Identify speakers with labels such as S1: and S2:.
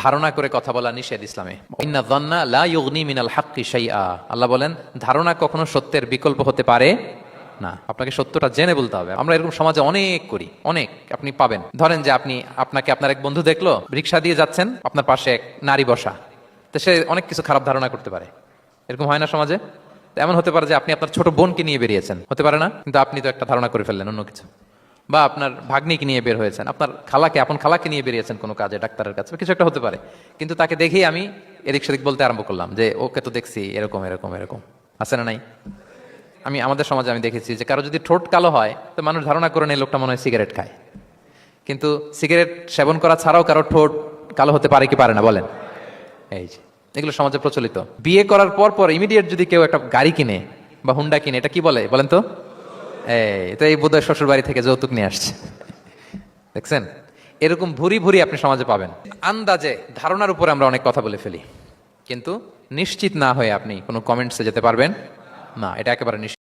S1: ধারণা করে কথা বলা নিষেধ ইসলামে। ইন্না যান্না লা ইউগনি মিনাল হাক্কি শাইআ, আল্লাহ বলেন ধারণা কখনো সত্যের বিকল্প হতে পারে না। আপনাকে সত্যটা জেনে বলতে হবে। আমরা এরকম সমাজে অনেক করি, অনেক আপনি পাবেন। ধরেন যে আপনাকে আপনার এক বন্ধু দেখলো, রিক্সা দিয়ে যাচ্ছেন, আপনার পাশে এক নারী বসা, তো সে অনেক কিছু খারাপ ধারণা করতে পারে। এরকম হয় না সমাজে? এমন হতে পারে যে আপনি আপনার ছোট বোনকে নিয়ে বেরিয়েছেন, হতে পারে না? কিন্তু আপনি তো একটা ধারণা করে ফেললেন অন্য কিছু। বা আপনার ভাগ্নিকে নিয়ে বের হয়েছেন, আপনার আপন খালাকে নিয়ে বেরিয়েছেন কোনো কাজে, ডাক্তারের কাছে, কিছু একটা হতে পারে। কিন্তু তাকে দেখেই আমি এদিক সেদিক বলতে আরম্ভ করলাম যে ওকে তো দেখছি এরকম এরকম এরকম। আছে না নাই? আমাদের সমাজে আমি দেখেছি যে কারো যদি ঠোঁট কালো হয় তো মানুষ ধারণা করে নেই লোকটা মনে হয় সিগারেট খায়। কিন্তু সিগারেট সেবন করা ছাড়াও কারো ঠোঁট কালো হতে পারে কি পারে না বলেন? এই যে এগুলো সমাজে প্রচলিত। বিয়ে করার পর ইমিডিয়েট যদি কেউ একটা গাড়ি কিনে বা হুন্ডা কিনে, এটা কি বলে বলেন তো? এই বোধহয় শ্বশুর বাড়ি থেকে যৌতুক নিয়ে আসছে। দেখছেন, এরকম ভুরি ভুরি আপনি সমাজে পাবেন। আন্দাজে ধারণার উপরে আমরা অনেক কথা বলে ফেলি, কিন্তু নিশ্চিত না হয়ে আপনি কোনো কমেন্টসে যেতে পারবেন না, এটা একেবারে নিশ্চিত।